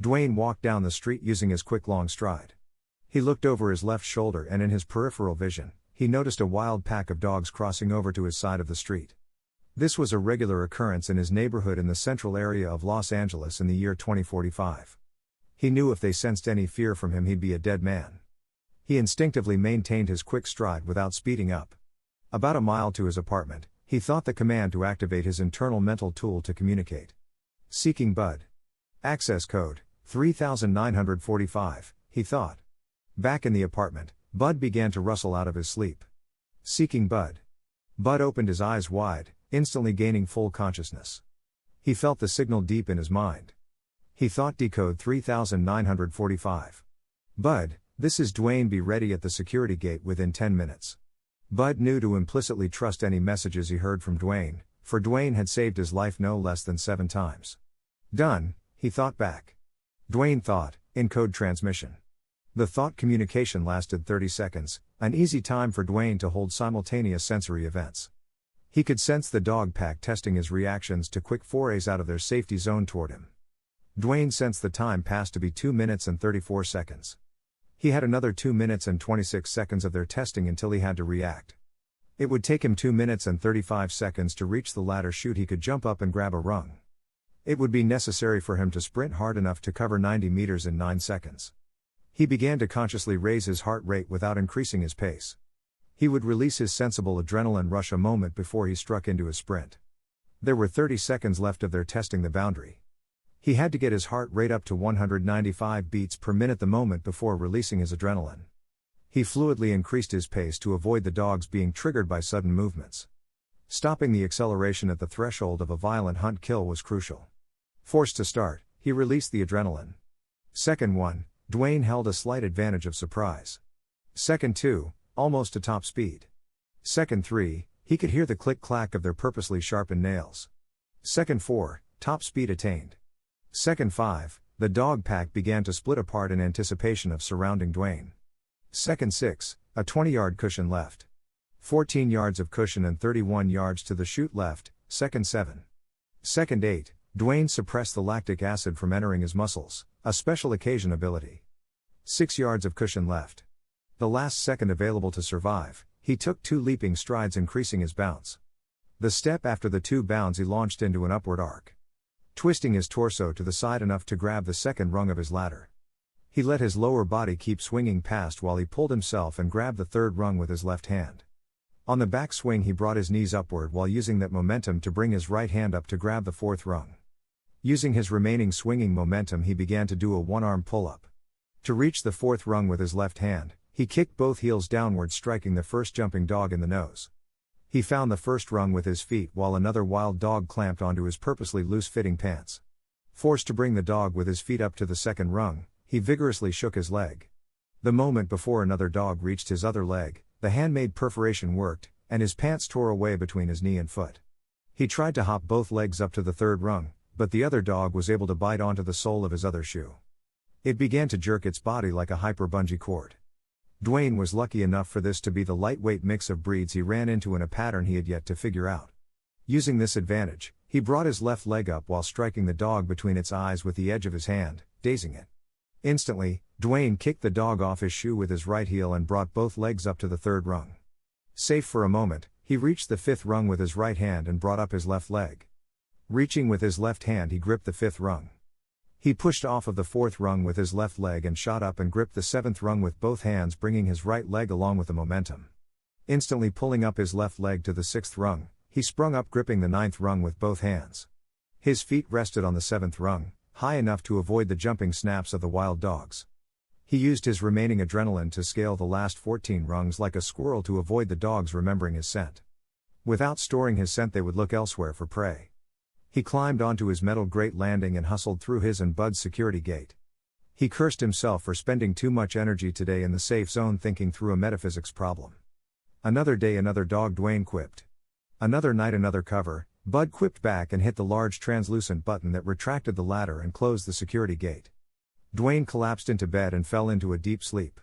Dwayne walked down the street using his quick long stride. He looked over his left shoulder and in his peripheral vision, he noticed a wild pack of dogs crossing over to his side of the street. This was a regular occurrence in his neighborhood in the central area of Los Angeles in the year 2045. He knew if they sensed any fear from him he'd be a dead man. He instinctively maintained his quick stride without speeding up. About a mile to his apartment, he thought the command to activate his internal mental tool to communicate. Seeking Bud. Access code 3945, he thought. Back in the apartment, Bud began to rustle out of his sleep. Seeking Bud. Bud opened his eyes wide, instantly gaining full consciousness. He felt the signal deep in his mind. He thought decode 3945. Bud, this is Dwayne, be ready at the security gate within 10 minutes. Bud knew to implicitly trust any messages he heard from Dwayne, for Dwayne had saved his life no less than 7 times. Done, he thought back. Dwayne thought, in code transmission. The thought communication lasted 30 seconds, an easy time for Dwayne to hold simultaneous sensory events. He could sense the dog pack testing his reactions to quick forays out of their safety zone toward him. Dwayne sensed the time passed to be 2 minutes and 34 seconds. He had another 2 minutes and 26 seconds of their testing until he had to react. It would take him 2 minutes and 35 seconds to reach the ladder chute he could jump up and grab a rung. It would be necessary for him to sprint hard enough to cover 90 meters in 9 seconds. He began to consciously raise his heart rate without increasing his pace. He would release his sensible adrenaline rush a moment before he struck into a sprint. There were 30 seconds left of their testing the boundary. He had to get his heart rate up to 195 beats per minute the moment before releasing his adrenaline. He fluidly increased his pace to avoid the dogs being triggered by sudden movements. Stopping the acceleration at the threshold of a violent hunt kill was crucial. Forced to start, he released the adrenaline. Second 1, Dwayne held a slight advantage of surprise. Second 2, almost to top speed. Second 3, he could hear the click-clack of their purposely sharpened nails. Second 4, top speed attained. Second 5, the dog pack began to split apart in anticipation of surrounding Dwayne. Second 6, a 20-yard cushion left. 14 yards of cushion and 31 yards to the chute left. Second 7. Second 8, Dwayne suppressed the lactic acid from entering his muscles, a special occasion ability. 6 yards of cushion left. The last second available to survive, he took 2 leaping strides, increasing his bounce. The step after the 2 bounds he launched into an upward arc, twisting his torso to the side enough to grab the second rung of his ladder. He let his lower body keep swinging past while he pulled himself and grabbed the third rung with his left hand. On the back swing he brought his knees upward while using that momentum to bring his right hand up to grab the fourth rung. Using his remaining swinging momentum he began to do a one-arm pull-up. To reach the fourth rung with his left hand, he kicked both heels downward, striking the first jumping dog in the nose. He found the first rung with his feet while another wild dog clamped onto his purposely loose-fitting pants. Forced to bring the dog with his feet up to the second rung, he vigorously shook his leg. The moment before another dog reached his other leg, the handmade perforation worked, and his pants tore away between his knee and foot. He tried to hop both legs up to the third rung, but the other dog was able to bite onto the sole of his other shoe. It began to jerk its body like a hyper-bungee cord. Dwayne was lucky enough for this to be the lightweight mix of breeds he ran into in a pattern he had yet to figure out. Using this advantage, he brought his left leg up while striking the dog between its eyes with the edge of his hand, dazing it. Instantly, Dwayne kicked the dog off his shoe with his right heel and brought both legs up to the third rung. Safe for a moment, he reached the fifth rung with his right hand and brought up his left leg. Reaching with his left hand he gripped the fifth rung. He pushed off of the fourth rung with his left leg and shot up and gripped the seventh rung with both hands, bringing his right leg along with the momentum. Instantly pulling up his left leg to the sixth rung, he sprung up gripping the ninth rung with both hands. His feet rested on the seventh rung, high enough to avoid the jumping snaps of the wild dogs. He used his remaining adrenaline to scale the last 14 rungs like a squirrel to avoid the dogs remembering his scent. Without storing his scent they would look elsewhere for prey. He climbed onto his metal grate landing and hustled through his and Bud's security gate. He cursed himself for spending too much energy today in the safe zone thinking through a metaphysics problem. Another day another dog, Dwayne quipped. Another night another cover, Bud quipped back and hit the large translucent button that retracted the ladder and closed the security gate. Dwayne collapsed into bed and fell into a deep sleep.